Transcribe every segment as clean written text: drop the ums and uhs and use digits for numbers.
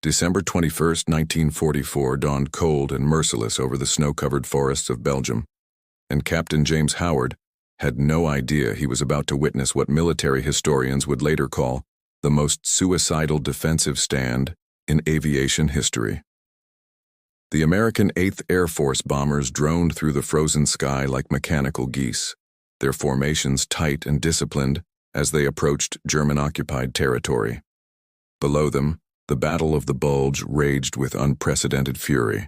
December 21st, 1944 dawned cold and merciless over the snow-covered forests of Belgium, and Captain James Howard had no idea he was about to witness what military historians would later call the most suicidal defensive stand in aviation history. The American 8th Air Force bombers droned through the frozen sky like mechanical geese, their formations tight and disciplined as they approached German-occupied territory. Below them, the Battle of the Bulge raged with unprecedented fury,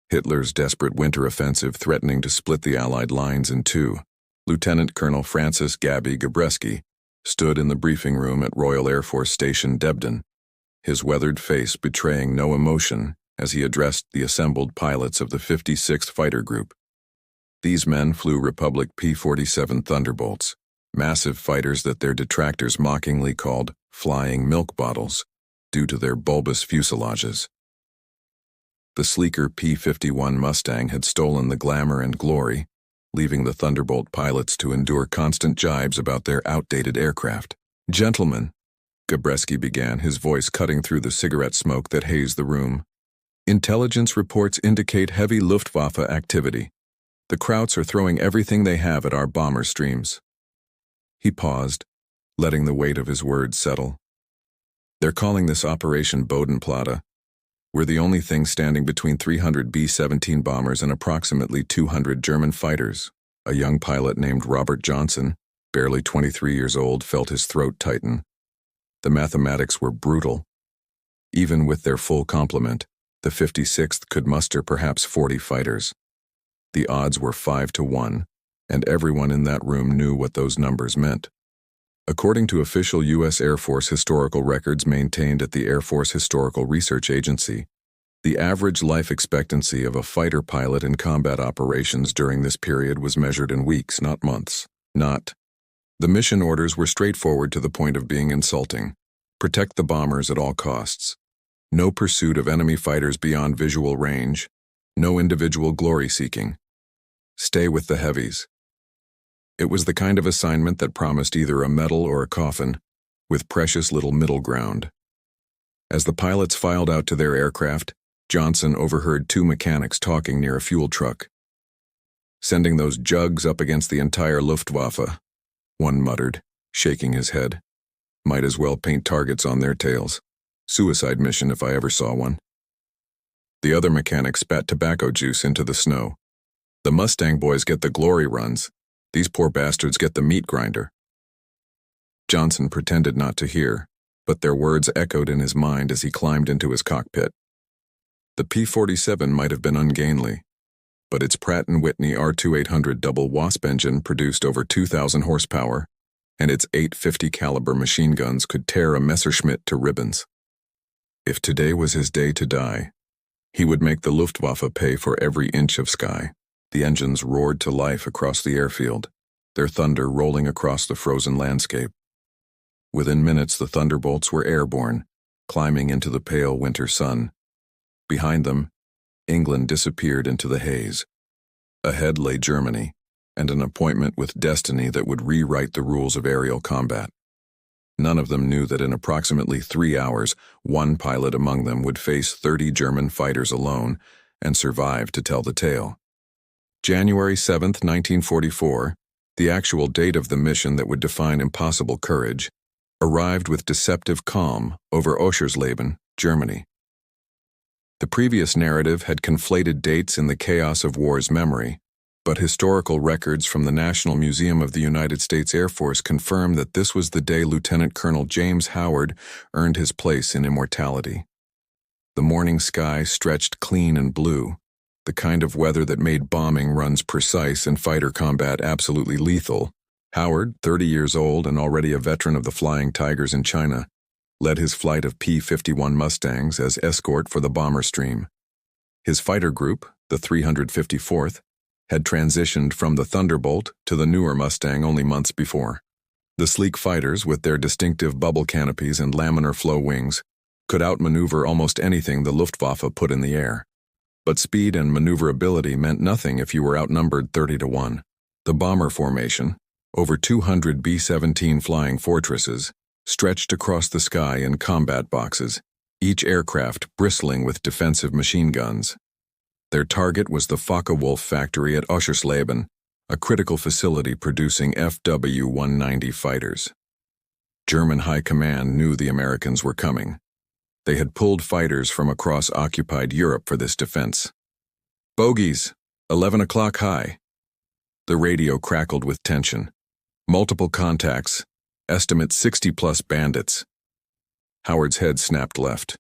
Hitler's desperate winter offensive threatening to split the Allied lines in two. Lieutenant Colonel Francis Gabby Gabreski stood in the briefing room at Royal Air Force Station Debden, his weathered face betraying no emotion as he addressed the assembled pilots of the 56th Fighter Group. These men flew Republic P-47 Thunderbolts, massive fighters that their detractors mockingly called flying milk bottles, due to their bulbous fuselages. The sleeker P-51 Mustang had stolen the glamour and glory, leaving the Thunderbolt pilots to endure constant jibes about their outdated aircraft. "Gentlemen," Gabreski began, his voice cutting through the cigarette smoke that hazed the room, "intelligence reports indicate heavy Luftwaffe activity. The Krauts are throwing everything they have at our bomber streams." He paused, letting the weight of his words settle. "They're calling this Operation Bodenplatte. We're the only thing standing between 300 B-17 bombers and approximately 200 German fighters." A young pilot named Robert Johnson, barely 23 years old, felt his throat tighten. The mathematics were brutal. Even with their full complement, the 56th could muster perhaps 40 fighters. The odds were 5-1, and everyone in that room knew what those numbers meant. According to official U.S. Air Force historical records maintained at the Air Force Historical Research Agency, the average life expectancy of a fighter pilot in combat operations during this period was measured in weeks, not months. The mission orders were straightforward to the point of being insulting. Protect the bombers at all costs. No pursuit of enemy fighters beyond visual range. No individual glory-seeking. Stay with the heavies. It was the kind of assignment that promised either a medal or a coffin, with precious little middle ground. As the pilots filed out to their aircraft, Johnson overheard two mechanics talking near a fuel truck. "Sending those jugs up against the entire Luftwaffe," one muttered, shaking his head. "Might as well paint targets on their tails. Suicide mission if I ever saw one." The other mechanic spat tobacco juice into the snow. "The Mustang boys get the glory runs. These poor bastards get the meat grinder." Johnson pretended not to hear, but their words echoed in his mind as he climbed into his cockpit. The P-47 might have been ungainly, but its Pratt & Whitney R2800 double Wasp engine produced over 2,000 horsepower, and its 850 caliber machine guns could tear a Messerschmitt to ribbons. If today was his day to die, he would make the Luftwaffe pay for every inch of sky. The engines roared to life across the airfield, their thunder rolling across the frozen landscape. Within minutes, the Thunderbolts were airborne, climbing into the pale winter sun. Behind them, England disappeared into the haze. Ahead lay Germany, and an appointment with destiny that would rewrite the rules of aerial combat. None of them knew that in approximately 3 hours, one pilot among them would face 30 German fighters alone and survive to tell the tale. January 7, 1944, the actual date of the mission that would define impossible courage, arrived with deceptive calm over Oschersleben, Germany. The previous narrative had conflated dates in the chaos of war's memory, but historical records from the National Museum of the United States Air Force confirm that this was the day Lieutenant Colonel James Howard earned his place in immortality. The morning sky stretched clean and blue, the kind of weather that made bombing runs precise and fighter combat absolutely lethal. Howard, 30 years old and already a veteran of the Flying Tigers in China, led his flight of P-51 Mustangs as escort for the bomber stream. His fighter group, the 354th, had transitioned from the Thunderbolt to the newer Mustang only months before. The sleek fighters, with their distinctive bubble canopies and laminar flow wings, could outmaneuver almost anything the Luftwaffe put in the air. But speed and maneuverability meant nothing if you were outnumbered 30-1. The bomber formation, over 200 B-17 flying fortresses, stretched across the sky in combat boxes, each aircraft bristling with defensive machine guns. Their target was the Focke-Wulf factory at Oschersleben, a critical facility producing FW-190 fighters. German high command knew the Americans were coming. They had pulled fighters from across occupied Europe for this defense. "Bogies, 11 o'clock high." The radio crackled with tension. Multiple contacts, estimate 60-plus bandits. Howard's head snapped left.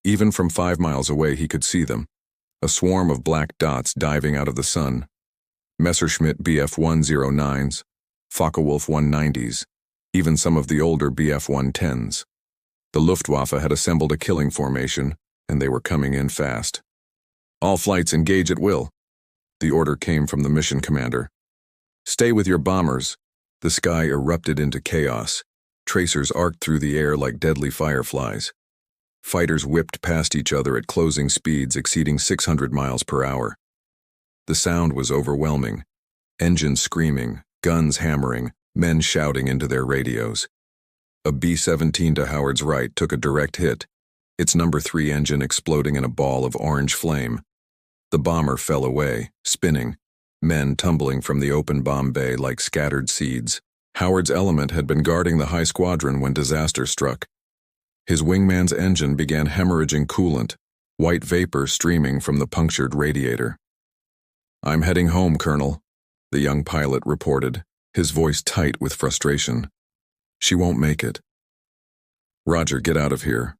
Even from 5 miles away he could see them, a swarm of black dots diving out of the sun. Messerschmitt Bf-109s, Focke-Wulf 190s, even some of the older Bf-110s. The Luftwaffe had assembled a killing formation, and they were coming in fast. "All flights engage at will." The order came from the mission commander. "Stay with your bombers." The sky erupted into chaos. Tracers arced through the air like deadly fireflies. Fighters whipped past each other at closing speeds exceeding 600 miles per hour. The sound was overwhelming. Engines screaming, guns hammering, men shouting into their radios. A B-17 to Howard's right took a direct hit, its number 3 engine exploding in a ball of orange flame. The bomber fell away, spinning, men tumbling from the open bomb bay like scattered seeds. Howard's element had been guarding the high squadron when disaster struck. His wingman's engine began hemorrhaging coolant, white vapor streaming from the punctured radiator. "I'm heading home, Colonel," the young pilot reported, his voice tight with frustration. "She won't make it." "Roger, get out of here."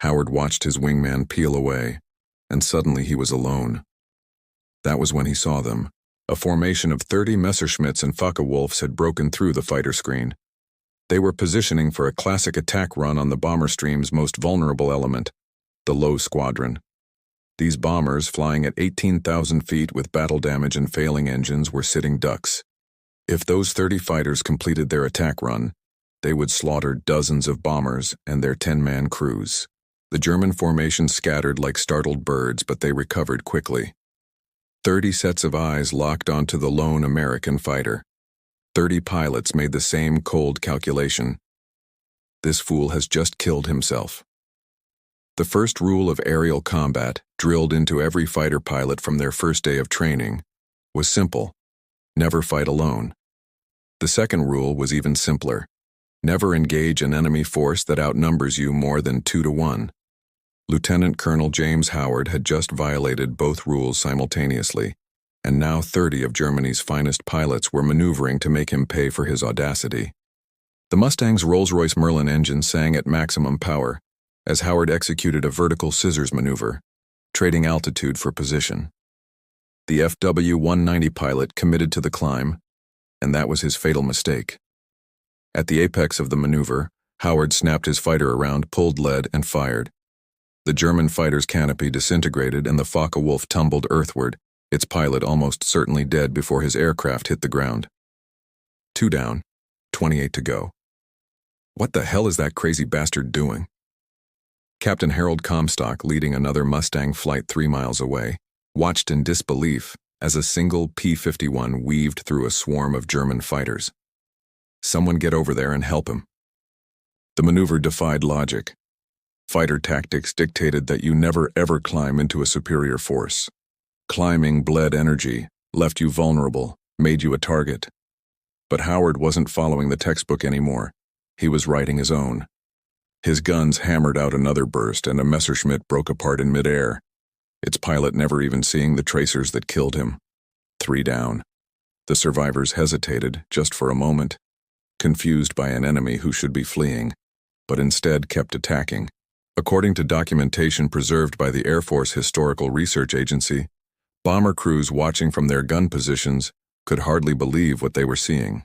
Howard watched his wingman peel away, and suddenly he was alone. That was when he saw them. A formation of 30 Messerschmitts and Focke-Wulfs had broken through the fighter screen. They were positioning for a classic attack run on the bomber stream's most vulnerable element, the low squadron. These bombers, flying at 18,000 feet with battle damage and failing engines, were sitting ducks. If those 30 fighters completed their attack run, they would slaughter dozens of bombers and their 10-man crews. The German formation scattered like startled birds, but they recovered quickly. 30 sets of eyes locked onto the lone American fighter. 30 pilots made the same cold calculation. This fool has just killed himself. The first rule of aerial combat, drilled into every fighter pilot from their first day of training, was simple: never fight alone. The second rule was even simpler: never engage an enemy force that outnumbers you more than 2 to 1. Lieutenant Colonel James Howard had just violated both rules simultaneously, and now 30 of Germany's finest pilots were maneuvering to make him pay for his audacity. The Mustang's Rolls-Royce Merlin engine sang at maximum power as Howard executed a vertical scissors maneuver, trading altitude for position. The FW-190 pilot committed to the climb, and that was his fatal mistake. At the apex of the maneuver, Howard snapped his fighter around, pulled lead, and fired. The German fighter's canopy disintegrated and the Focke-Wulf tumbled earthward, its pilot almost certainly dead before his aircraft hit the ground. 2 down, 28 to go. What the hell is that crazy bastard doing? Captain Harold Comstock, leading another Mustang flight 3 miles away, watched in disbelief as a single P-51 weaved through a swarm of German fighters. Someone get over there and help him. The maneuver defied logic. Fighter tactics dictated that you never ever climb into a superior force. Climbing bled energy, left you vulnerable, made you a target. But Howard wasn't following the textbook anymore. He was writing his own. His guns hammered out another burst, and a Messerschmitt broke apart in midair, its pilot never even seeing the tracers that killed him. 3 down. The survivors hesitated, just for a moment, confused by an enemy who should be fleeing, but instead kept attacking. According to documentation preserved by the Air Force Historical Research Agency, bomber crews watching from their gun positions could hardly believe what they were seeing.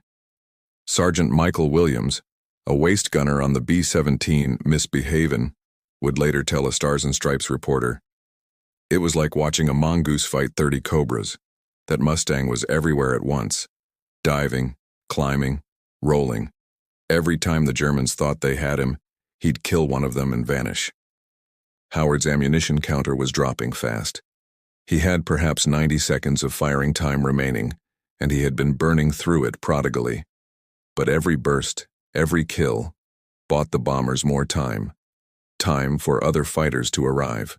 Sergeant Michael Williams, a waist gunner on the B-17 Misbehaven, would later tell a Stars and Stripes reporter, "It was like watching a mongoose fight 30 cobras. That Mustang was everywhere at once, diving, climbing, rolling. Every time the Germans thought they had him, he'd kill one of them and vanish." Howard's ammunition counter was dropping fast. He had perhaps 90 seconds of firing time remaining, and he had been burning through it prodigally. But every burst, every kill, bought the bombers more time. Time for other fighters to arrive.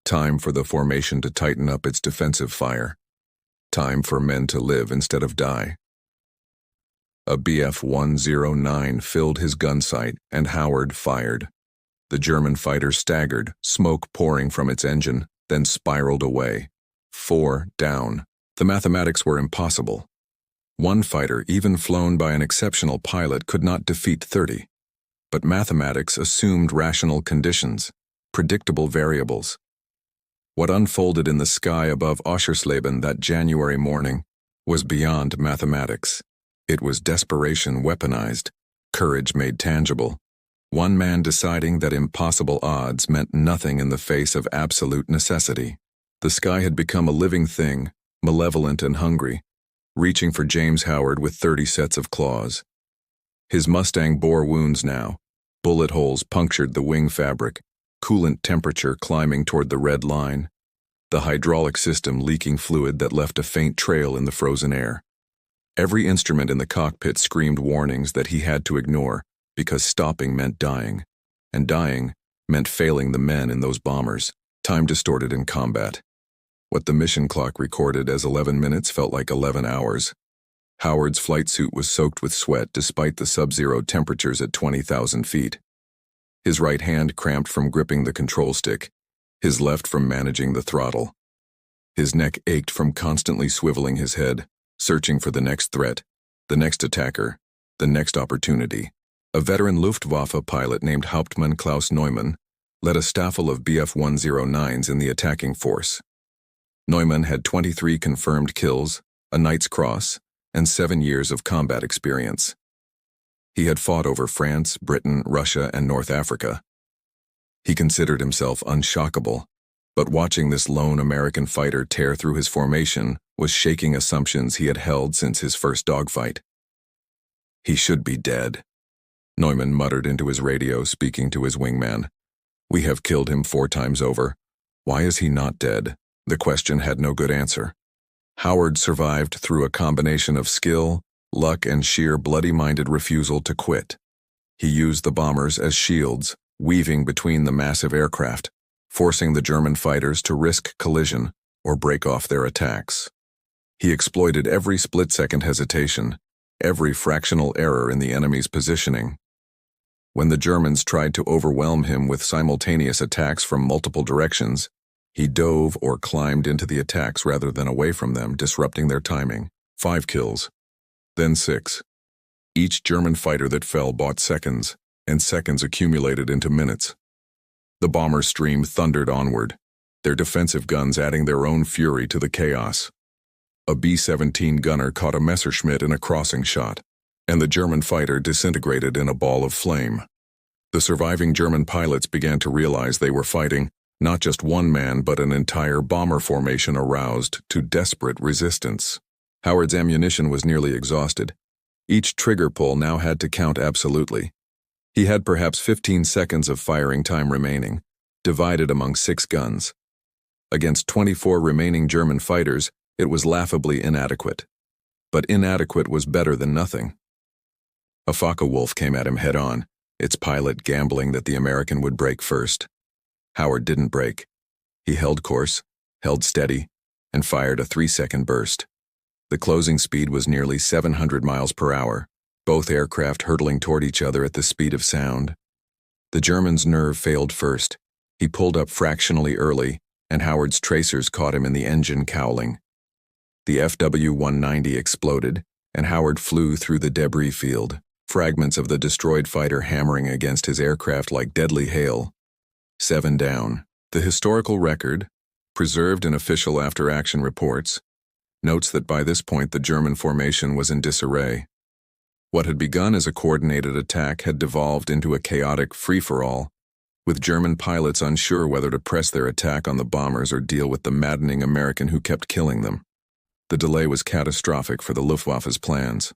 Time for the formation to tighten up its defensive fire. Time for men to live instead of die. A Bf-109 filled his gun sight, and Howard fired. The German fighter staggered, smoke pouring from its engine, then spiraled away. 4 down. The mathematics were impossible. One fighter, even flown by an exceptional pilot, could not defeat 30. But mathematics assumed rational conditions, predictable variables. What unfolded in the sky above Oschersleben that January morning was beyond mathematics. It was desperation weaponized, courage made tangible. One man deciding that impossible odds meant nothing in the face of absolute necessity. The sky had become a living thing, malevolent and hungry, reaching for James Howard with 30 sets of claws. His Mustang bore wounds now. Bullet holes punctured the wing fabric, coolant temperature climbing toward the red line, the hydraulic system leaking fluid that left a faint trail in the frozen air. Every instrument in the cockpit screamed warnings that he had to ignore, because stopping meant dying, and dying meant failing the men in those bombers, time distorted in combat. What the mission clock recorded as 11 minutes felt like 11 hours. Howard's flight suit was soaked with sweat despite the sub-zero temperatures at 20,000 feet. His right hand cramped from gripping the control stick, his left from managing the throttle. His neck ached from constantly swiveling his head, searching for the next threat, the next attacker, the next opportunity. A veteran Luftwaffe pilot named Hauptmann Klaus Neumann led a staffel of Bf-109s in the attacking force. Neumann had 23 confirmed kills, a Knight's Cross, and 7 years of combat experience. He had fought over France, Britain, Russia, and North Africa. He considered himself unshockable, but watching this lone American fighter tear through his formation was shaking assumptions he had held since his first dogfight. He should be dead. Neumann muttered into his radio, speaking to his wingman. We have killed him 4 times over. Why is he not dead? The question had no good answer. Howard survived through a combination of skill, luck, and sheer bloody-minded refusal to quit. He used the bombers as shields, weaving between the massive aircraft, forcing the German fighters to risk collision or break off their attacks. He exploited every split-second hesitation, every fractional error in the enemy's positioning. When the Germans tried to overwhelm him with simultaneous attacks from multiple directions, he dove or climbed into the attacks rather than away from them, disrupting their timing. 5 kills, then 6. Each German fighter that fell bought seconds, and seconds accumulated into minutes. The bomber stream thundered onward, their defensive guns adding their own fury to the chaos. A B-17 gunner caught a Messerschmitt in a crossing shot, and the German fighter disintegrated in a ball of flame. The surviving German pilots began to realize they were fighting not just one man but an entire bomber formation aroused to desperate resistance. Howard's ammunition was nearly exhausted. Each trigger pull now had to count absolutely. He had perhaps 15 seconds of firing time remaining, divided among 6 guns. Against 24 remaining German fighters, it was laughably inadequate. But inadequate was better than nothing. A Focke-Wulf came at him head-on, its pilot gambling that the American would break first. Howard didn't break. He held course, held steady, and fired a 3-second burst. The closing speed was nearly 700 miles per hour, both aircraft hurtling toward each other at the speed of sound. The German's nerve failed first. He pulled up fractionally early, and Howard's tracers caught him in the engine cowling. The FW-190 exploded, and Howard flew through the debris field, fragments of the destroyed fighter hammering against his aircraft like deadly hail. 7 down. The historical record, preserved in official after-action reports, notes that by this point the German formation was in disarray. What had begun as a coordinated attack had devolved into a chaotic free-for-all, with German pilots unsure whether to press their attack on the bombers or deal with the maddening American who kept killing them. The delay was catastrophic for the Luftwaffe's plans.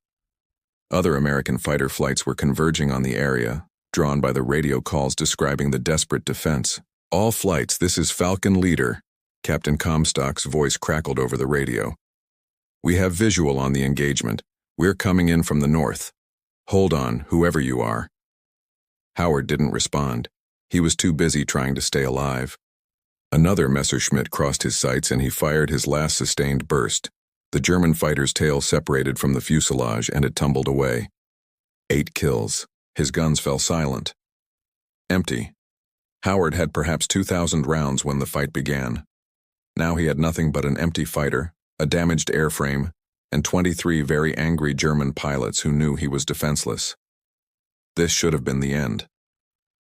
Other American fighter flights were converging on the area, drawn by the radio calls describing the desperate defense. All flights, this is Falcon Leader, Captain Comstock's voice crackled over the radio. We have visual on the engagement. We're coming in from the north. Hold on, whoever you are. Howard didn't respond. He was too busy trying to stay alive. Another Messerschmitt crossed his sights and he fired his last sustained burst. The German fighter's tail separated from the fuselage and it tumbled away. 8 kills. His guns fell silent. Empty. Howard had perhaps 2,000 rounds when the fight began. Now he had nothing but an empty fighter, a damaged airframe, and 23 very angry German pilots who knew he was defenseless. This should have been the end.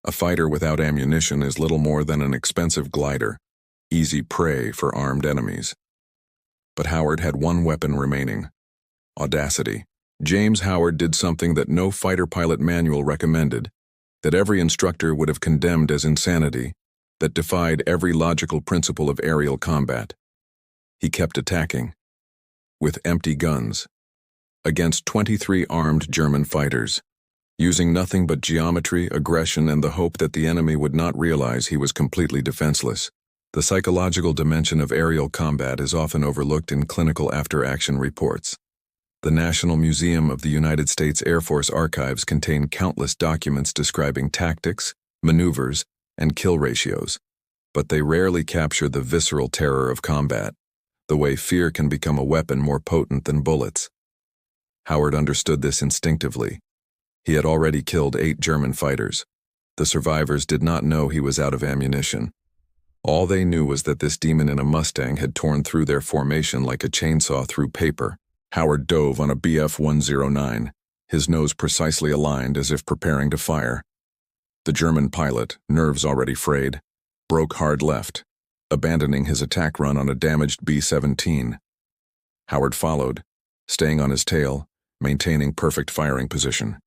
A fighter without ammunition is little more than an expensive glider, easy prey for armed enemies. But Howard had one weapon remaining: audacity. James Howard did something that no fighter pilot manual recommended, that every instructor would have condemned as insanity, that defied every logical principle of aerial combat. He kept attacking, with empty guns, against 23 armed German fighters, using nothing but geometry, aggression, and the hope that the enemy would not realize he was completely defenseless. The psychological dimension of aerial combat is often overlooked in clinical after-action reports. The National Museum of the United States Air Force archives contain countless documents describing tactics, maneuvers, and kill ratios, but they rarely capture the visceral terror of combat, the way fear can become a weapon more potent than bullets. Howard understood this instinctively. He had already killed 8 German fighters. The survivors did not know he was out of ammunition. All they knew was that this demon in a Mustang had torn through their formation like a chainsaw through paper. Howard dove on a Bf-109, his nose precisely aligned as if preparing to fire. The German pilot, nerves already frayed, broke hard left, abandoning his attack run on a damaged B-17. Howard followed, staying on his tail, maintaining perfect firing position.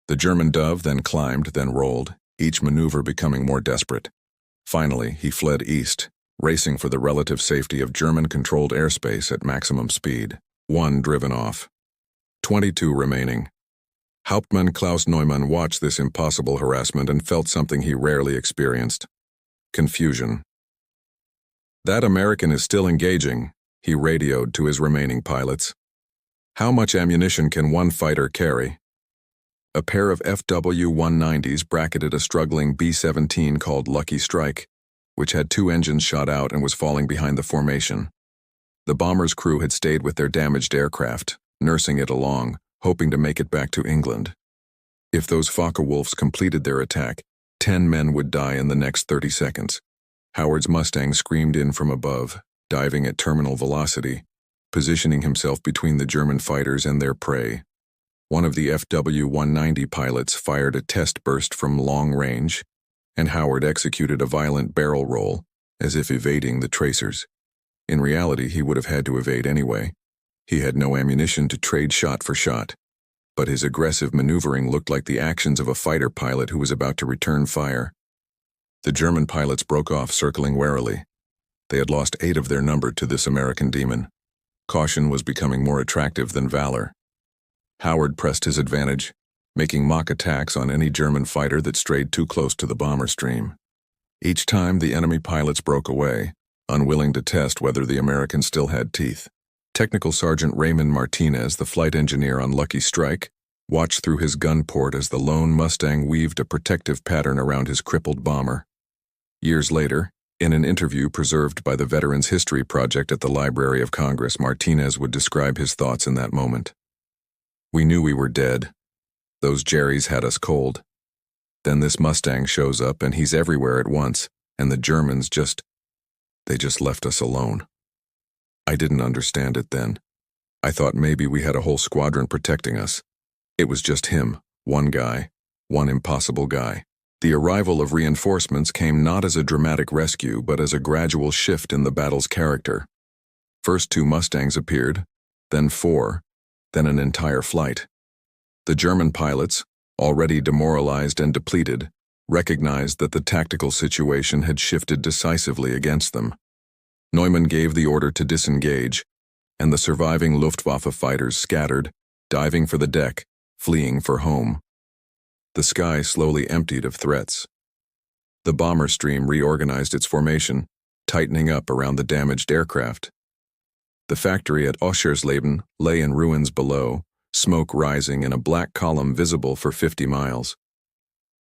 The German dove then climbed, then rolled, each maneuver becoming more desperate. Finally, he fled east, racing for the relative safety of German-controlled airspace at maximum speed. 1 driven off. 22 remaining. Hauptmann Klaus Neumann watched this impossible harassment and felt something he rarely experienced: confusion. "That American is still engaging," he radioed to his remaining pilots. "How much ammunition can one fighter carry?" A pair of FW-190s bracketed a struggling B-17 called Lucky Strike, which had 2 engines shot out and was falling behind the formation. The bomber's crew had stayed with their damaged aircraft, nursing it along, hoping to make it back to England. If those Focke-Wulfs completed their attack, 10 men would die in the next 30 seconds. Howard's Mustang screamed in from above, diving at terminal velocity, positioning himself between the German fighters and their prey. One of the FW-190 pilots fired a test burst from long range, and Howard executed a violent barrel roll, as if evading the tracers. In reality, he would have had to evade anyway. He had no ammunition to trade shot for shot, but his aggressive maneuvering looked like the actions of a fighter pilot who was about to return fire. The German pilots broke off, circling warily. They had lost 8 of their number to this American demon. Caution was becoming more attractive than valor. Howard pressed his advantage, making mock attacks on any German fighter that strayed too close to the bomber stream. Each time the enemy pilots broke away, unwilling to test whether the American still had teeth. Technical Sergeant Raymond Martinez, the flight engineer on Lucky Strike, watched through his gun port as the lone Mustang weaved a protective pattern around his crippled bomber. Years later, in an interview preserved by the Veterans History Project at the Library of Congress, Martinez would describe his thoughts in that moment. "We knew we were dead. Those Jerrys had us cold. Then this Mustang shows up and he's everywhere at once, and the Germans they just left us alone. I didn't understand it then. I thought maybe we had a whole squadron protecting us. It was just him, one guy, one impossible guy." The arrival of reinforcements came not as a dramatic rescue, but as a gradual shift in the battle's character. First 2 Mustangs appeared, then 4, then an entire flight. The German pilots, already demoralized and depleted, recognized that the tactical situation had shifted decisively against them. Neumann gave the order to disengage, and the surviving Luftwaffe fighters scattered, diving for the deck, fleeing for home. The sky slowly emptied of threats. The bomber stream reorganized its formation, tightening up around the damaged aircraft. The factory at Oschersleben lay in ruins below, smoke rising in a black column visible for 50 miles.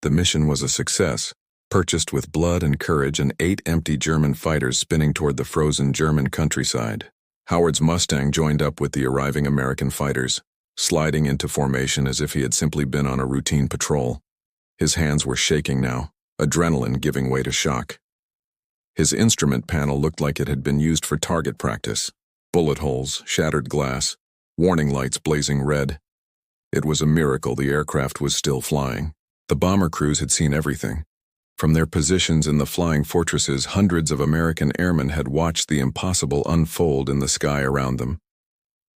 The mission was a success, purchased with blood and courage, and 8 empty German fighters spinning toward the frozen German countryside. Howard's Mustang joined up with the arriving American fighters, sliding into formation as if he had simply been on a routine patrol. His hands were shaking now, adrenaline giving way to shock. His instrument panel looked like it had been used for target practice. Bullet holes, shattered glass, warning lights blazing red. It was a miracle the aircraft was still flying. The bomber crews had seen everything. From their positions in the flying fortresses, hundreds of American airmen had watched the impossible unfold in the sky around them.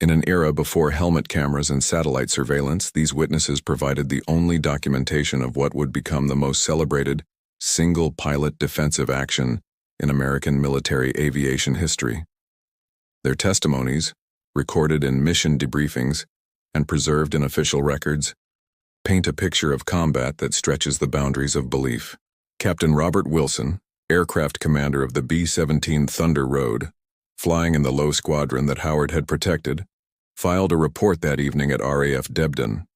In an era before helmet cameras and satellite surveillance, these witnesses provided the only documentation of what would become the most celebrated single-pilot defensive action in American military aviation history. Their testimonies, recorded in mission debriefings and preserved in official records, paint a picture of combat that stretches the boundaries of belief. Captain Robert Wilson, aircraft commander of the B-17 Thunder Road, flying in the low squadron that Howard had protected, filed a report that evening at RAF Debden.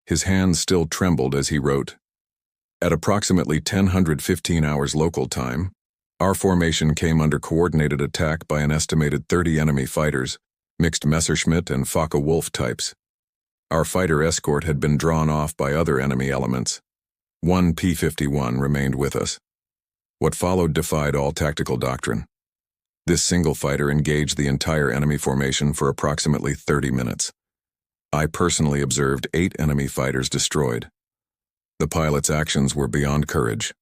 His hands still trembled as he wrote, "At approximately 10:15 hours local time, our formation came under coordinated attack by an estimated 30 enemy fighters, mixed Messerschmitt and Focke-Wulf types. Our fighter escort had been drawn off by other enemy elements. One P-51 remained with us. What followed defied all tactical doctrine. This single fighter engaged the entire enemy formation for approximately 30 minutes. I personally observed 8 enemy fighters destroyed. The pilot's actions were beyond courage.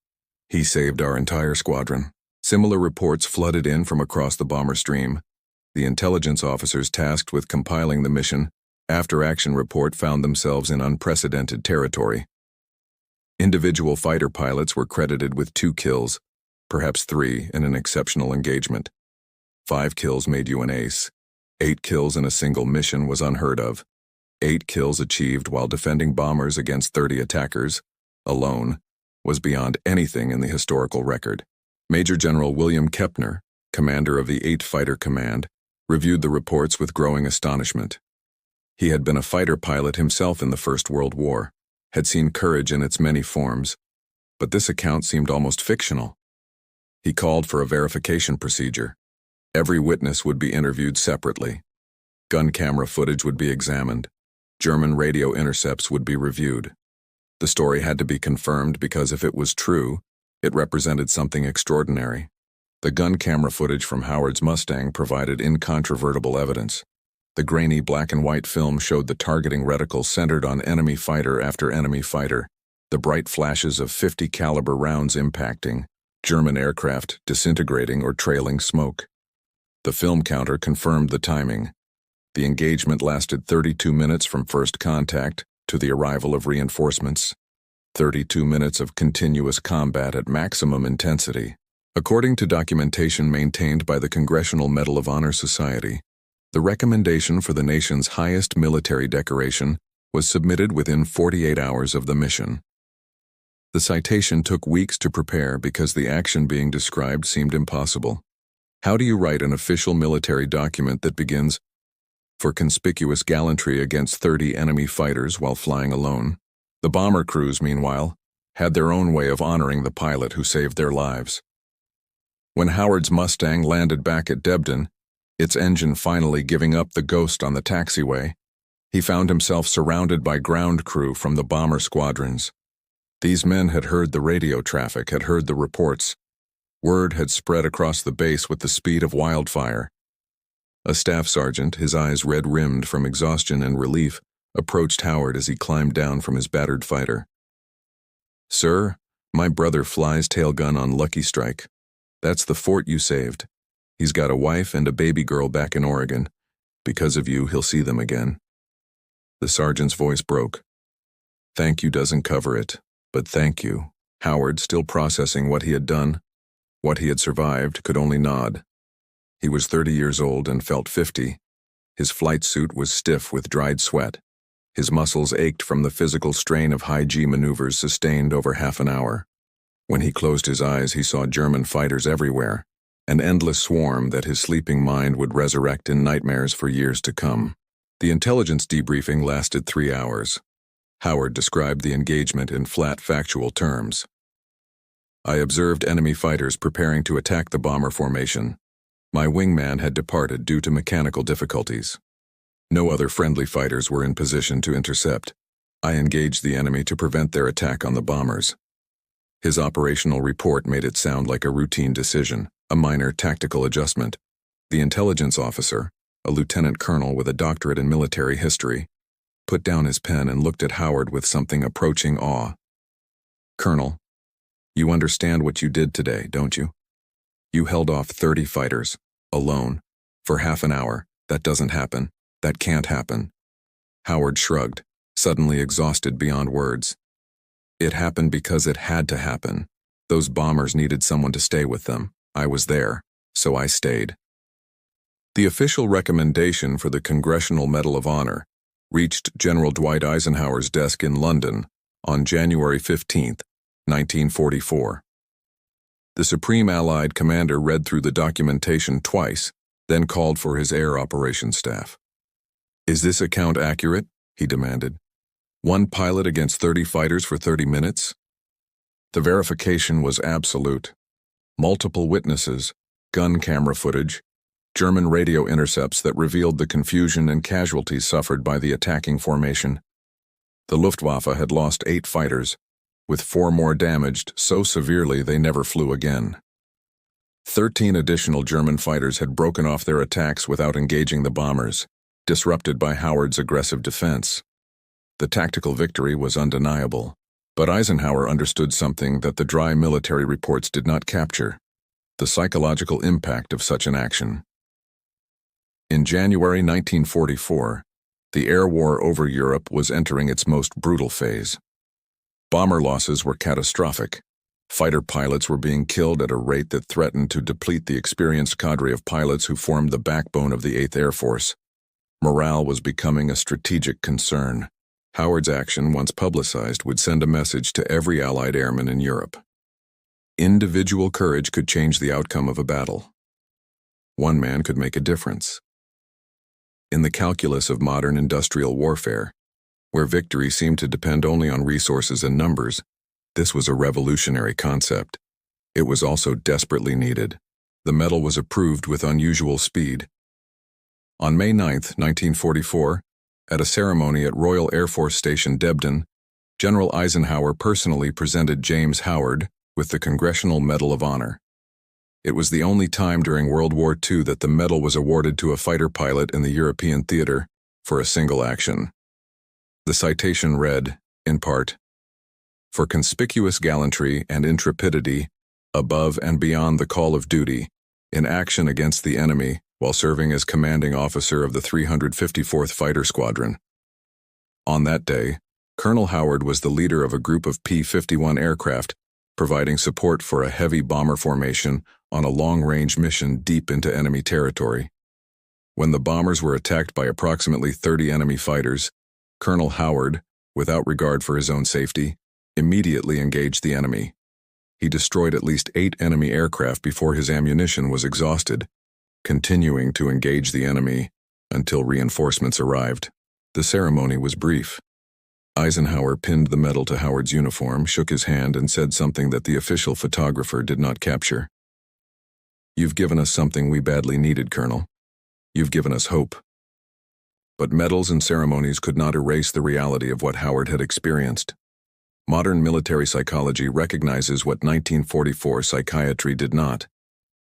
He saved our entire squadron." Similar reports flooded in from across the bomber stream. The intelligence officers tasked with compiling the mission after-action report found themselves in unprecedented territory. Individual fighter pilots were credited with 2 kills, perhaps 3 in an exceptional engagement. 5 kills made you an ace. 8 kills in a single mission was unheard of. 8 kills achieved while defending bombers against 30 attackers, alone, was beyond anything in the historical record. Major General William Kepner, commander of the 8th Fighter Command, reviewed the reports with growing astonishment. He had been a fighter pilot himself in the First World War, had seen courage in its many forms, but this account seemed almost fictional. He called for a verification procedure. Every witness would be interviewed separately. Gun camera footage would be examined. German radio intercepts would be reviewed. The story had to be confirmed because if it was true, it represented something extraordinary. The gun camera footage from Howard's Mustang provided incontrovertible evidence. The grainy black and white film showed the targeting reticle centered on enemy fighter after enemy fighter, the bright flashes of 50 caliber rounds impacting, German aircraft disintegrating or trailing smoke. The film counter confirmed the timing. The engagement lasted 32 minutes from first contact to the arrival of reinforcements. 32 minutes of continuous combat at maximum intensity. According to documentation maintained by the Congressional Medal of Honor Society, the recommendation for the nation's highest military decoration was submitted within 48 hours of the mission. The citation took weeks to prepare because the action being described seemed impossible. How do you write an official military document that begins, "For conspicuous gallantry against 30 enemy fighters while flying alone"? The bomber crews, meanwhile, had their own way of honoring the pilot who saved their lives. When Howard's Mustang landed back at Debden, its engine finally giving up the ghost on the taxiway, he found himself surrounded by ground crew from the bomber squadrons. These men had heard the radio traffic, had heard the reports. Word had spread across the base with the speed of wildfire. A staff sergeant, his eyes red-rimmed from exhaustion and relief, approached Howard as he climbed down from his battered fighter. "Sir, my brother flies tail gun on Lucky Strike. That's the fort you saved. He's got a wife and a baby girl back in Oregon. Because of you, he'll see them again." The sergeant's voice broke. "Thank you doesn't cover it, but thank you." Howard, still processing what he had done, what he had survived, could only nod. He was 30 years old and felt 50. His flight suit was stiff with dried sweat. His muscles ached from the physical strain of high-G maneuvers sustained over half an hour. When he closed his eyes, he saw German fighters everywhere, an endless swarm that his sleeping mind would resurrect in nightmares for years to come. The intelligence debriefing lasted 3 hours. Howard described the engagement in flat, factual terms. I observed enemy fighters preparing to attack the bomber formation. My wingman had departed due to mechanical difficulties. No other friendly fighters were in position to intercept. I engaged the enemy to prevent their attack on the bombers. His operational report made it sound like a routine decision, a minor tactical adjustment. The intelligence officer, a lieutenant colonel with a doctorate in military history, put down his pen and looked at Howard with something approaching awe. "Colonel, you understand what you did today, don't you? You held off 30 fighters, alone, for half an hour. That doesn't happen. That can't happen." Howard shrugged, suddenly exhausted beyond words. "It happened because it had to happen. Those bombers needed someone to stay with them. I was there, so I stayed." The official recommendation for the Congressional Medal of Honor reached General Dwight Eisenhower's desk in London on January 15, 1944. The Supreme Allied commander read through the documentation twice, then called for his air operations staff. "Is this account accurate?" he demanded. "One pilot against 30 fighters for 30 minutes? The verification was absolute. Multiple witnesses, gun camera footage, German radio intercepts that revealed the confusion and casualties suffered by the attacking formation. The Luftwaffe had lost 8 fighters, with 4 more damaged so severely they never flew again. 13 additional German fighters had broken off their attacks without engaging the bombers, disrupted by Howard's aggressive defense. The tactical victory was undeniable, but Eisenhower understood something that the dry military reports did not capture: the psychological impact of such an action. In January 1944, the air war over Europe was entering its most brutal phase. Bomber losses were catastrophic. Fighter pilots were being killed at a rate that threatened to deplete the experienced cadre of pilots who formed the backbone of the 8th Air Force. Morale was becoming a strategic concern. Howard's action, once publicized, would send a message to every Allied airman in Europe. Individual courage could change the outcome of a battle. One man could make a difference. In the calculus of modern industrial warfare, where victory seemed to depend only on resources and numbers, this was a revolutionary concept. It was also desperately needed. The medal was approved with unusual speed. On May 9, 1944, at a ceremony at Royal Air Force Station Debden, General Eisenhower personally presented James Howard with the Congressional Medal of Honor. It was the only time during World War II that the medal was awarded to a fighter pilot in the European theater for a single action. The citation read, in part, "For conspicuous gallantry and intrepidity, above and beyond the call of duty, in action against the enemy while serving as commanding officer of the 354th Fighter Squadron." On that day, Colonel Howard was the leader of a group of P-51 aircraft providing support for a heavy bomber formation on a long-range mission deep into enemy territory. When the bombers were attacked by approximately 30 enemy fighters, Colonel Howard, without regard for his own safety, immediately engaged the enemy. He destroyed at least 8 enemy aircraft before his ammunition was exhausted, continuing to engage the enemy until reinforcements arrived. The ceremony was brief. Eisenhower pinned the medal to Howard's uniform, shook his hand, and said something that the official photographer did not capture. "You've given us something we badly needed, Colonel. You've given us hope." But medals and ceremonies could not erase the reality of what Howard had experienced. Modern military psychology recognizes what 1944 psychiatry did not.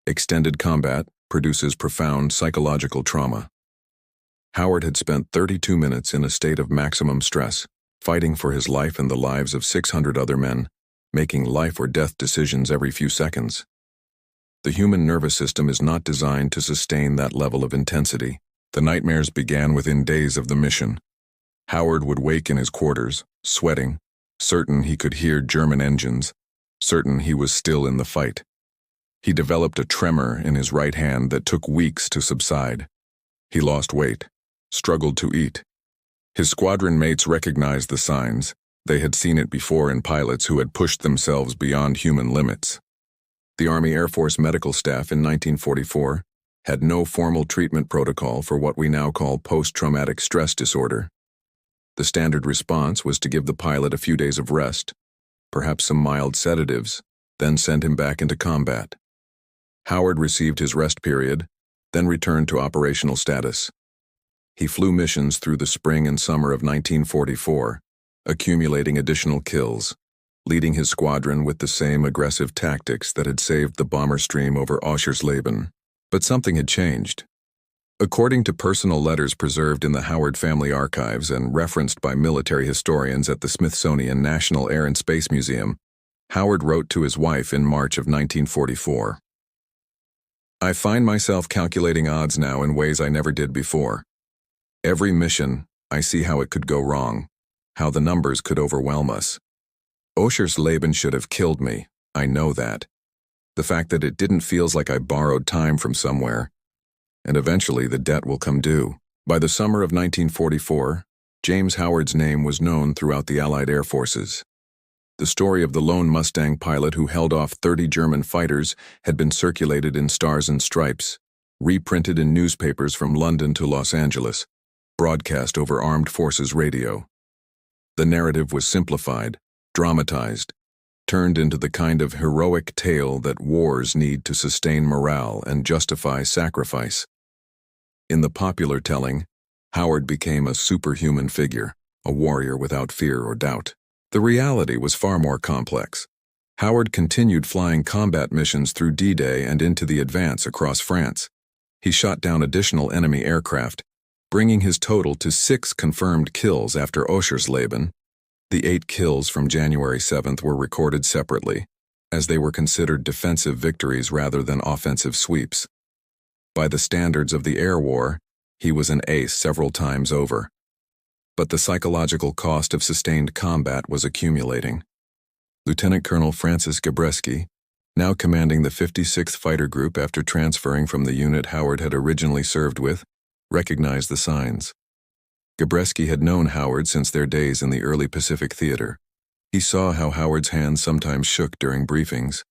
Extended combat produces profound psychological trauma. Howard had spent 32 minutes in a state of maximum stress, fighting for his life and the lives of 600 other men, making life or death decisions every few seconds. The human nervous system is not designed to sustain that level of intensity. The nightmares began within days of the mission. Howard would wake in his quarters, sweating, certain he could hear German engines, certain he was still in the fight. He developed a tremor in his right hand that took weeks to subside. He lost weight, struggled to eat. His squadron mates recognized the signs. They had seen it before in pilots who had pushed themselves beyond human limits. The Army Air Force medical staff in 1944 had no formal treatment protocol for what we now call post-traumatic stress disorder. The standard response was to give the pilot a few days of rest, perhaps some mild sedatives, then sent him back into combat. Howard received his rest period, then returned to operational status. He flew missions through the spring and summer of 1944, accumulating additional kills, leading his squadron with the same aggressive tactics that had saved the bomber stream over Oschersleben. But something had changed. According to personal letters preserved in the Howard family archives and referenced by military historians at the Smithsonian National Air and Space Museum, Howard wrote to his wife in March of 1944. "I find myself calculating odds now in ways I never did before. Every mission, I see how it could go wrong, how the numbers could overwhelm us. Oschersleben should have killed me, I know that. The fact that it didn't feels like I borrowed time from somewhere, and eventually the debt will come due." By the summer of 1944, James Howard's name was known throughout the Allied air forces. The story of the lone Mustang pilot who held off 30 German fighters had been circulated in Stars and Stripes, reprinted in newspapers from London to Los Angeles, broadcast over armed forces radio. The narrative was simplified, dramatized, turned into the kind of heroic tale that wars need to sustain morale and justify sacrifice. In the popular telling, Howard became a superhuman figure, a warrior without fear or doubt. The reality was far more complex. Howard continued flying combat missions through D-Day and into the advance across France. He shot down additional enemy aircraft, bringing his total to 6 confirmed kills after Oschersleben. The 8 kills from January 7th were recorded separately, as they were considered defensive victories rather than offensive sweeps. By the standards of the air war, he was an ace several times over. But the psychological cost of sustained combat was accumulating. Lieutenant Colonel Francis Gabreski, now commanding the 56th Fighter Group after transferring from the unit Howard had originally served with, recognized the signs. Gabreski had known Howard since their days in the early Pacific Theater. He saw how Howard's hands sometimes shook during briefings,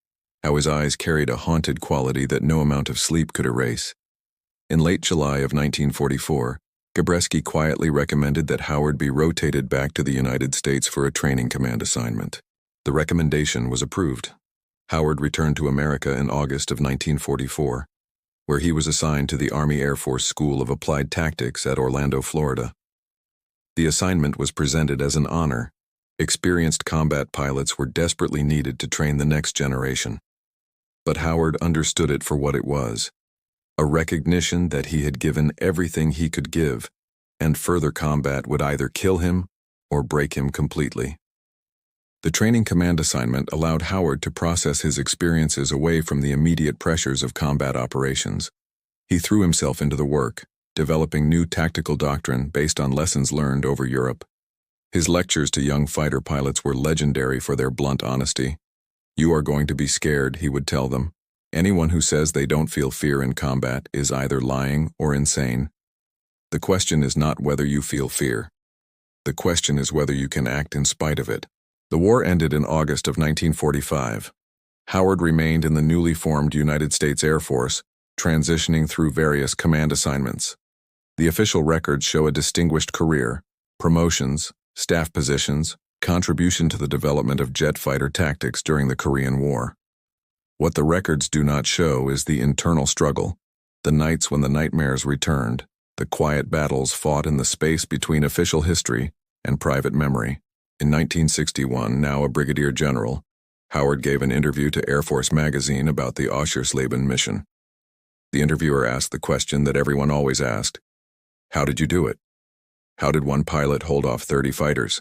how his eyes carried a haunted quality that no amount of sleep could erase. In late July of 1944, Gabreski quietly recommended that Howard be rotated back to the United States for a training command assignment. The recommendation was approved. Howard returned to America in August of 1944, where he was assigned to the Army Air Force School of Applied Tactics at Orlando, Florida. The assignment was presented as an honor. Experienced combat pilots were desperately needed to train the next generation. But Howard understood it for what it was, a recognition that he had given everything he could give, and further combat would either kill him or break him completely. The training command assignment allowed Howard to process his experiences away from the immediate pressures of combat operations. He threw himself into the work, developing new tactical doctrine based on lessons learned over Europe. His lectures to young fighter pilots were legendary for their blunt honesty. "You are going to be scared," he would tell them. "Anyone who says they don't feel fear in combat is either lying or insane. The question is not whether you feel fear. The question is whether you can act in spite of it." The war ended in August of 1945. Howard remained in the newly formed United States Air Force, transitioning through various command assignments. The official records show a distinguished career, promotions, staff positions, contribution to the development of jet fighter tactics during the Korean War. What the records do not show is the internal struggle, the nights when the nightmares returned, the quiet battles fought in the space between official history and private memory. In 1961, now a brigadier general, Howard gave an interview to Air Force magazine about the Oschersleben mission. The interviewer asked the question that everyone always asked: "How did you do it? How did one pilot hold off 30 fighters?"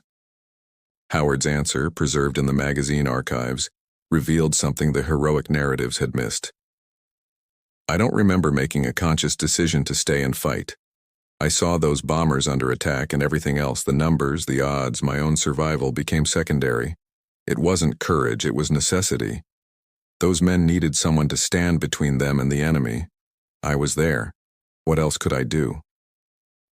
Howard's answer, preserved in the magazine archives, revealed something the heroic narratives had missed. "I don't remember making a conscious decision to stay and fight. I saw those bombers under attack and everything else, the numbers, the odds, my own survival, became secondary. It wasn't courage, it was necessity. Those men needed someone to stand between them and the enemy. I was there. What else could I do?"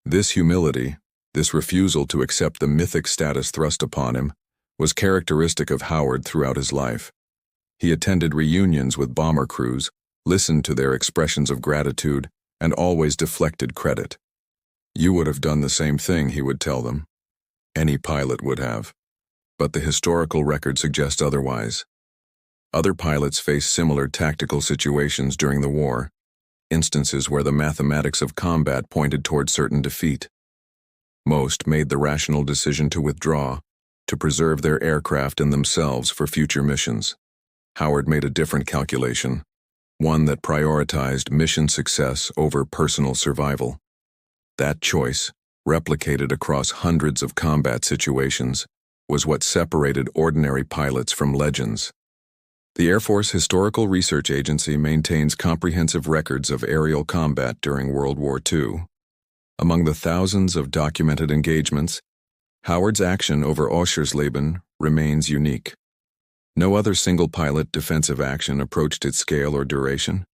This humility, this refusal to accept the mythic status thrust upon him, was characteristic of Howard throughout his life. He attended reunions with bomber crews, listened to their expressions of gratitude, and always deflected credit. "You would have done the same thing," he would tell them. "Any pilot would have. But the historical record suggests otherwise. Other pilots faced similar tactical situations during the war, instances where the mathematics of combat pointed toward certain defeat. Most made the rational decision to withdraw, to preserve their aircraft and themselves for future missions. Howard made a different calculation, one that prioritized mission success over personal survival. That choice, replicated across hundreds of combat situations, was what separated ordinary pilots from legends. The Air Force Historical Research Agency maintains comprehensive records of aerial combat during World War II. Among the thousands of documented engagements, Howard's action over Oschersleben remains unique. No other single-pilot defensive action approached its scale or duration.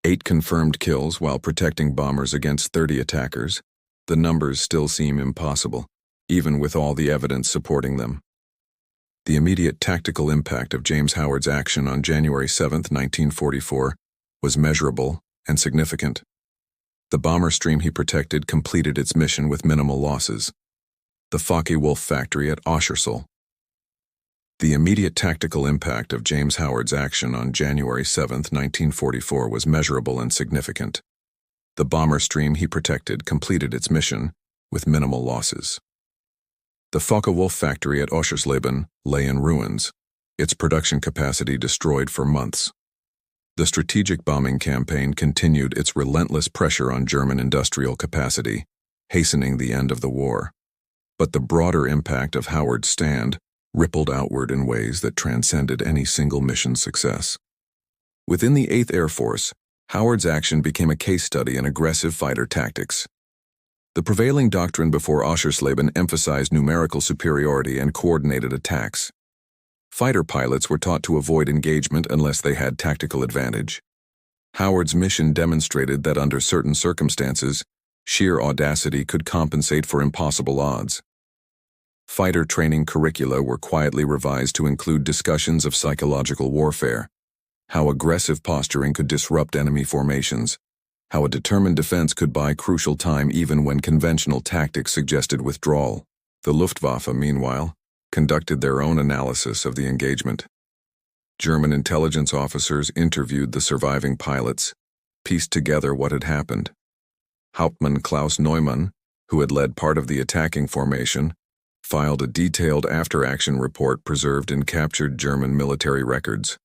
8 confirmed kills while protecting bombers against 30 attackers. The numbers still seem impossible, even with all the evidence supporting them. The immediate tactical impact of James Howard's action on January 7, 1944, was measurable and significant. The bomber stream he protected completed its mission with minimal losses. The Focke-Wulf factory at Oschersleben. The immediate tactical impact of James Howard's action on January 7, 1944, was measurable and significant. The bomber stream he protected completed its mission with minimal losses. The Focke-Wulf factory at Oschersleben lay in ruins, its production capacity destroyed for months. The strategic bombing campaign continued its relentless pressure on German industrial capacity, hastening the end of the war. But the broader impact of Howard's stand rippled outward in ways that transcended any single mission's success. Within the 8th Air Force, Howard's action became a case study in aggressive fighter tactics. The prevailing doctrine before Oschersleben emphasized numerical superiority and coordinated attacks. Fighter pilots were taught to avoid engagement unless they had tactical advantage. Howard's mission demonstrated that under certain circumstances, sheer audacity could compensate for impossible odds. Fighter training curricula were quietly revised to include discussions of psychological warfare, how aggressive posturing could disrupt enemy formations, how a determined defense could buy crucial time even when conventional tactics suggested withdrawal. The Luftwaffe, meanwhile, conducted their own analysis of the engagement. German intelligence officers interviewed the surviving pilots, pieced together what had happened. Hauptmann Klaus Neumann, who had led part of the attacking formation, filed a detailed after-action report preserved in captured German military records.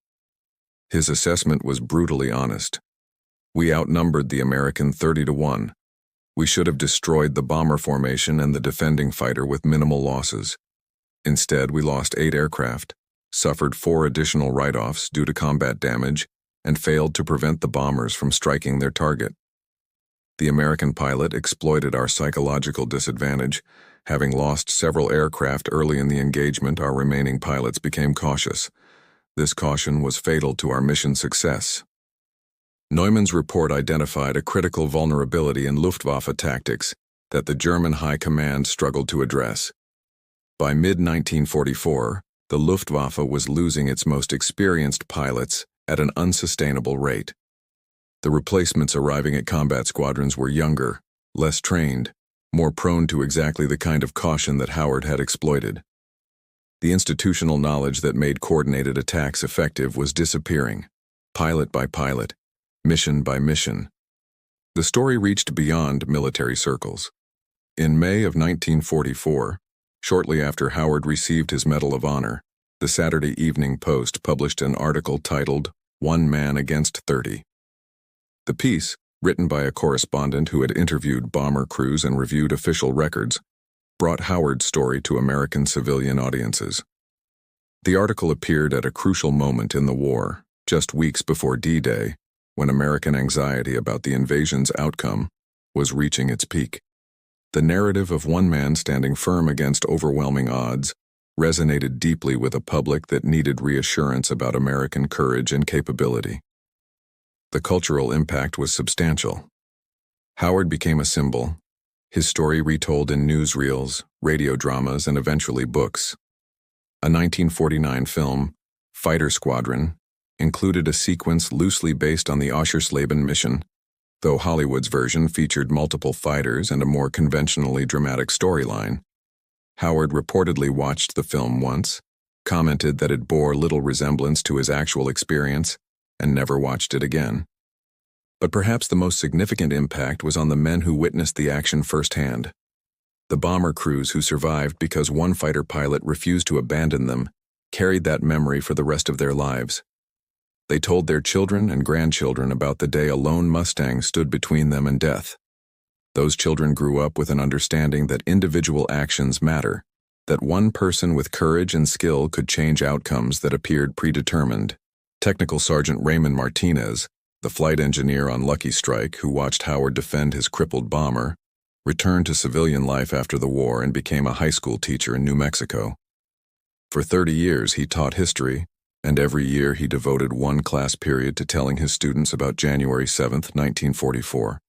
His assessment was brutally honest. We outnumbered the American 30-1. We should have destroyed the bomber formation and the defending fighter with minimal losses. Instead, we lost 8 aircraft, suffered 4 additional write-offs due to combat damage, and failed to prevent the bombers from striking their target. The American pilot exploited our psychological disadvantage. Having lost several aircraft early in the engagement, our remaining pilots became cautious. This caution was fatal to our mission success. Neumann's report identified a critical vulnerability in Luftwaffe tactics that the German High Command struggled to address. By mid-1944, the Luftwaffe was losing its most experienced pilots at an unsustainable rate. The replacements arriving at combat squadrons were younger, less trained, more prone to exactly the kind of caution that Howard had exploited. The institutional knowledge that made coordinated attacks effective was disappearing, pilot by pilot, mission by mission. The story reached beyond military circles. In May of 1944, shortly after Howard received his Medal of Honor, the Saturday Evening Post published an article titled, "One Man Against 30." The piece, written by a correspondent who had interviewed bomber crews and reviewed official records, brought Howard's story to American civilian audiences. The article appeared at a crucial moment in the war, just weeks before D-Day, when American anxiety about the invasion's outcome was reaching its peak. The narrative of one man standing firm against overwhelming odds resonated deeply with a public that needed reassurance about American courage and capability. The cultural impact was substantial. Howard became a symbol, his story retold in newsreels, radio dramas, and eventually books. A 1949 film, Fighter Squadron, included a sequence loosely based on the Oschersleben mission, though Hollywood's version featured multiple fighters and a more conventionally dramatic storyline. Howard reportedly watched the film once, commented that it bore little resemblance to his actual experience, and never watched it again. But perhaps the most significant impact was on the men who witnessed the action firsthand. The bomber crews who survived because one fighter pilot refused to abandon them carried that memory for the rest of their lives. They told their children and grandchildren about the day a lone Mustang stood between them and death. Those children grew up with an understanding that individual actions matter, that one person with courage and skill could change outcomes that appeared predetermined. Technical Sergeant Raymond Martinez, the flight engineer on Lucky Strike who watched Howard defend his crippled bomber, returned to civilian life after the war and became a high school teacher in New Mexico. For 30 years he taught history, and every year he devoted one class period to telling his students about January 7, 1944.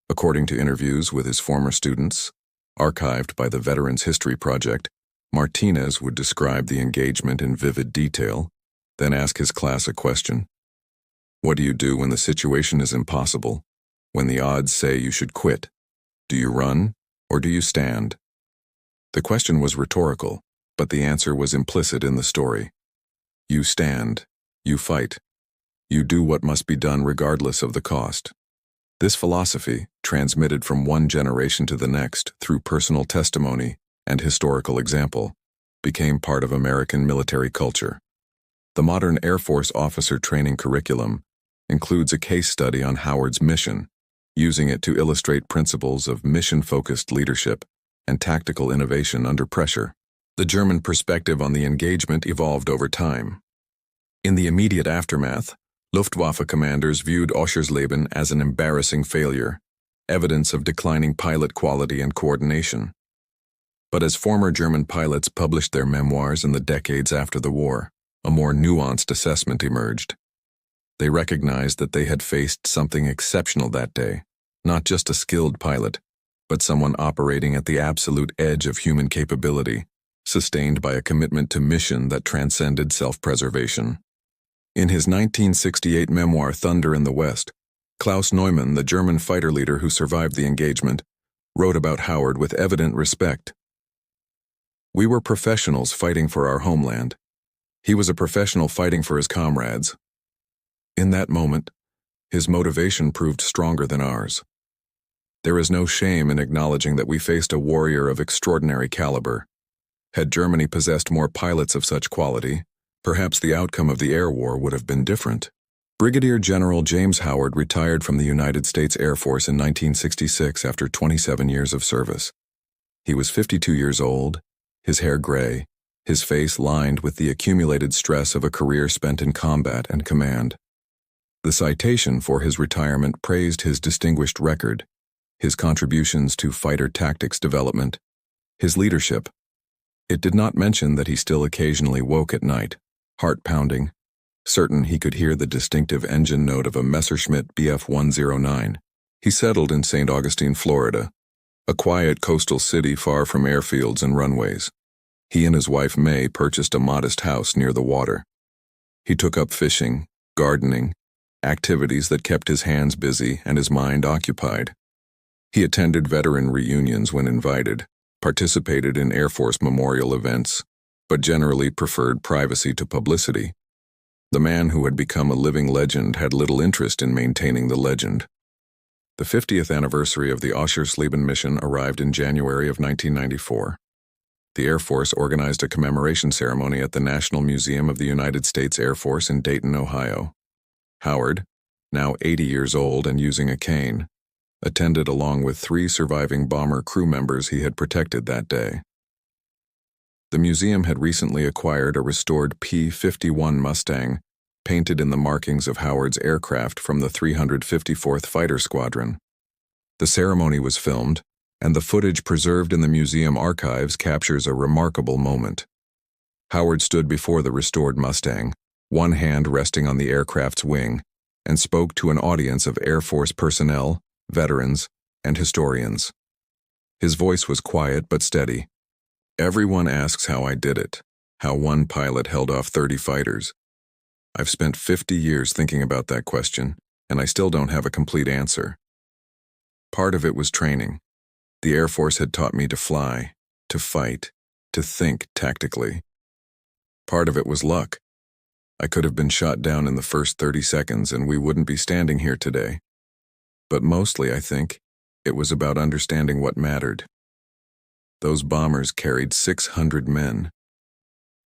According to interviews with his former students, archived by the Veterans History Project, Martinez would describe the engagement in vivid detail, then ask his class a question. What do you do when the situation is impossible? When the odds say you should quit? Do you run, or do you stand? The question was rhetorical, but the answer was implicit in the story. You stand, you fight, you do what must be done regardless of the cost. This philosophy, transmitted from one generation to the next through personal testimony and historical example, became part of American military culture. The modern Air Force officer training curriculum includes a case study on Howard's mission, using it to illustrate principles of mission-focused leadership and tactical innovation under pressure. The German perspective on the engagement evolved over time. In the immediate aftermath, Luftwaffe commanders viewed Oschersleben as an embarrassing failure, evidence of declining pilot quality and coordination. But as former German pilots published their memoirs in the decades after the war, a more nuanced assessment emerged. They recognized that they had faced something exceptional that day, not just a skilled pilot, but someone operating at the absolute edge of human capability, sustained by a commitment to mission that transcended self-preservation. In his 1968 memoir Thunder in the West, Klaus Neumann, the German fighter leader who survived the engagement, wrote about Howard with evident respect. We were professionals fighting for our homeland. He was a professional fighting for his comrades. In that moment, his motivation proved stronger than ours. There is no shame in acknowledging that we faced a warrior of extraordinary caliber. Had Germany possessed more pilots of such quality, perhaps the outcome of the air war would have been different. Brigadier General James Howard retired from the United States Air Force in 1966 after 27 years of service. He was 52 years old, his hair gray, his face lined with the accumulated stress of a career spent in combat and command. The citation for his retirement praised his distinguished record, his contributions to fighter tactics development, his leadership. It did not mention that he still occasionally woke at night, heart-pounding, certain he could hear the distinctive engine note of a Messerschmitt Bf-109. He settled in St. Augustine, Florida, a quiet coastal city far from airfields and runways. He and his wife May purchased a modest house near the water. He took up fishing, gardening, activities that kept his hands busy and his mind occupied. He attended veteran reunions when invited, participated in Air Force memorial events, but generally preferred privacy to publicity. The man who had become a living legend had little interest in maintaining the legend. The 50th anniversary of the Oschersleben mission arrived in January of 1994. The Air Force organized a commemoration ceremony at the National Museum of the United States Air Force in Dayton, Ohio. Howard, now 80 years old and using a cane, attended along with 3 surviving bomber crew members he had protected that day. The museum had recently acquired a restored P-51 Mustang, painted in the markings of Howard's aircraft from the 354th Fighter Squadron. The ceremony was filmed, and the footage preserved in the museum archives captures a remarkable moment. Howard stood before the restored Mustang, one hand resting on the aircraft's wing, and spoke to an audience of Air Force personnel, veterans, and historians. His voice was quiet but steady. Everyone asks how I did it, how one pilot held off 30 fighters. I've spent 50 years thinking about that question, and I still don't have a complete answer. Part of it was training. The Air Force had taught me to fly, to fight, to think tactically. Part of it was luck. I could have been shot down in the first 30 seconds and we wouldn't be standing here today. But mostly, I think, it was about understanding what mattered. Those bombers carried 600 men.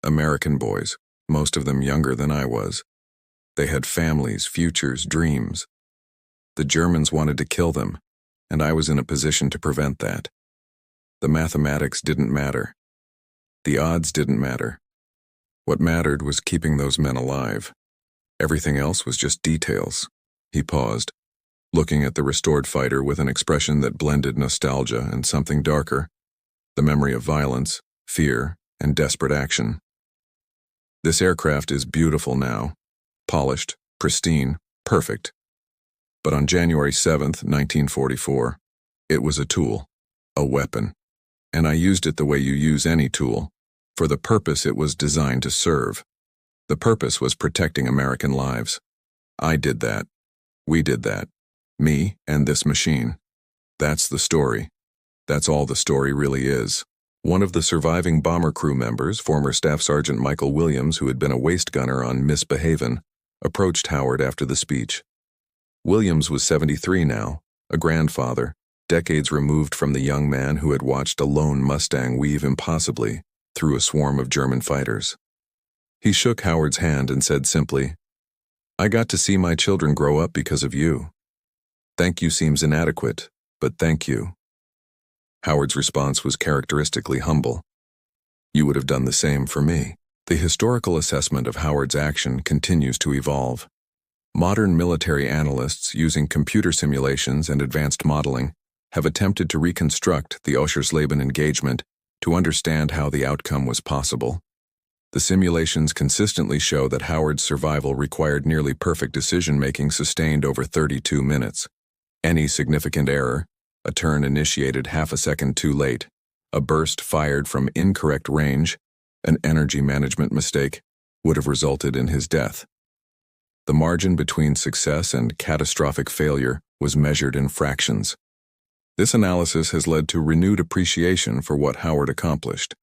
American boys, most of them younger than I was. They had families, futures, dreams. The Germans wanted to kill them, and I was in a position to prevent that. The mathematics didn't matter. The odds didn't matter. What mattered was keeping those men alive. Everything else was just details. He paused, looking at the restored fighter with an expression that blended nostalgia and something darker, the memory of violence, fear, and desperate action. This aircraft is beautiful now, polished, pristine, perfect. But on January 7th, 1944, it was a tool, a weapon, and I used it the way you use any tool, for the purpose it was designed to serve. The purpose was protecting American lives. I did that. We did that. Me and this machine. That's the story. That's all the story really is. One of the surviving bomber crew members, former Staff Sergeant Michael Williams, who had been a waist gunner on Misbehavin', approached Howard after the speech. Williams was 73 now, a grandfather, decades removed from the young man who had watched a lone Mustang weave impossibly through a swarm of German fighters. He shook Howard's hand and said simply, "I got to see my children grow up because of you. Thank you seems inadequate, but thank you." Howard's response was characteristically humble. "You would have done the same for me." The historical assessment of Howard's action continues to evolve. Modern military analysts, using computer simulations and advanced modeling, have attempted to reconstruct the Oschersleben engagement to understand how the outcome was possible. The simulations consistently show that Howard's survival required nearly perfect decision-making sustained over 32 minutes. Any significant error, a turn initiated half a second too late, a burst fired from incorrect range, an energy management mistake, would have resulted in his death. The margin between success and catastrophic failure was measured in fractions. This analysis has led to renewed appreciation for what Howard accomplished.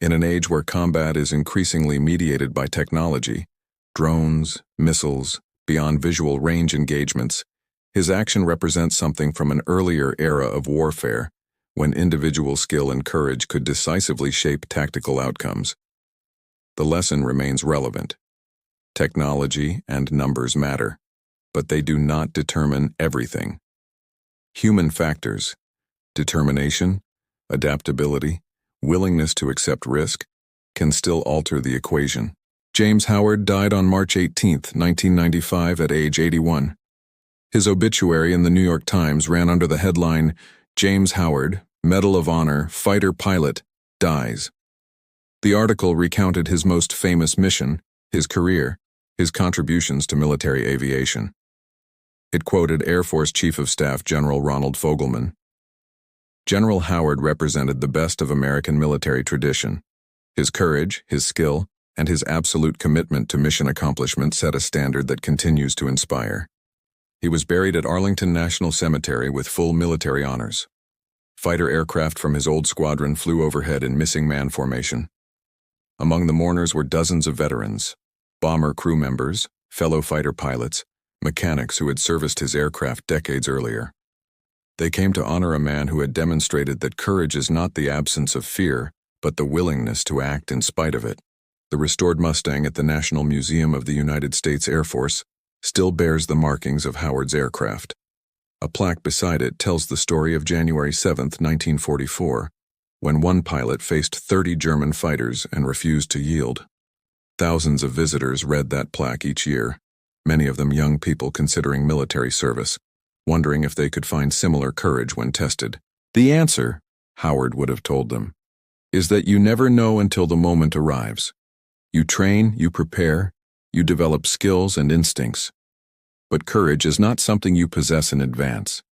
In an age where combat is increasingly mediated by technology, drones, missiles, beyond visual range engagements, his action represents something from an earlier era of warfare, when individual skill and courage could decisively shape tactical outcomes. The lesson remains relevant. Technology and numbers matter, but they do not determine everything. Human factors, determination, adaptability, willingness to accept risk, can still alter the equation. James Howard died on March 18, 1995 at age 81. His obituary in the New York Times ran under the headline, "James Howard, Medal of Honor, fighter pilot, dies." The article recounted his most famous mission, his career, his contributions to military aviation. It quoted Air Force Chief of Staff General Ronald Fogelman. General Howard represented the best of American military tradition. His courage, his skill, and his absolute commitment to mission accomplishment set a standard that continues to inspire. He was buried at Arlington National Cemetery with full military honors. Fighter aircraft from his old squadron flew overhead in missing man formation. Among the mourners were dozens of veterans, bomber crew members, fellow fighter pilots, mechanics who had serviced his aircraft decades earlier. They came to honor a man who had demonstrated that courage is not the absence of fear, but the willingness to act in spite of it. The restored Mustang at the National Museum of the United States Air Force still bears the markings of Howard's aircraft. A plaque beside it tells the story of January 7, 1944, when one pilot faced 30 German fighters and refused to yield. Thousands of visitors read that plaque each year, many of them young people considering military service, wondering if they could find similar courage when tested. The answer, Howard would have told them, is that you never know until the moment arrives. You train, you prepare, you develop skills and instincts. But courage is not something you possess in advance.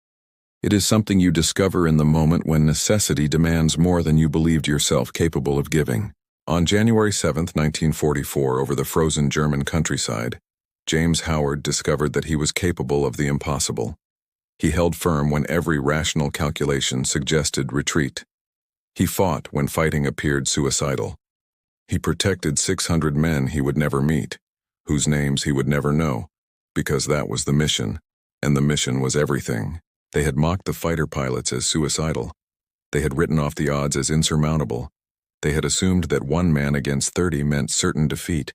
It is something you discover in the moment when necessity demands more than you believed yourself capable of giving. On January 7, 1944, over the frozen German countryside, James Howard discovered that he was capable of the impossible. He held firm when every rational calculation suggested retreat. He fought when fighting appeared suicidal. He protected 600 men he would never meet, whose names he would never know, because that was the mission, and the mission was everything. They had mocked the fighter pilots as suicidal. They had written off the odds as insurmountable. They had assumed that 1 man against 30 meant certain defeat.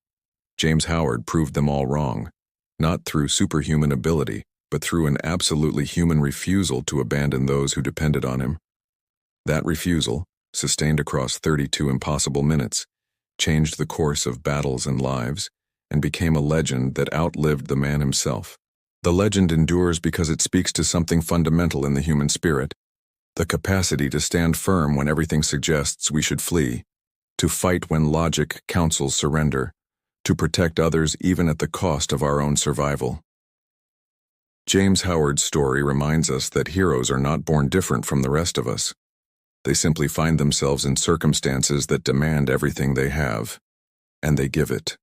James Howard proved them all wrong, not through superhuman ability, but through an absolutely human refusal to abandon those who depended on him. That refusal, sustained across 32 impossible minutes, changed the course of battles and lives, and became a legend that outlived the man himself. The legend endures because it speaks to something fundamental in the human spirit: the capacity to stand firm when everything suggests we should flee, to fight when logic counsels surrender, to protect others even at the cost of our own survival. James Howard's story reminds us that heroes are not born different from the rest of us. They simply find themselves in circumstances that demand everything they have, and they give it.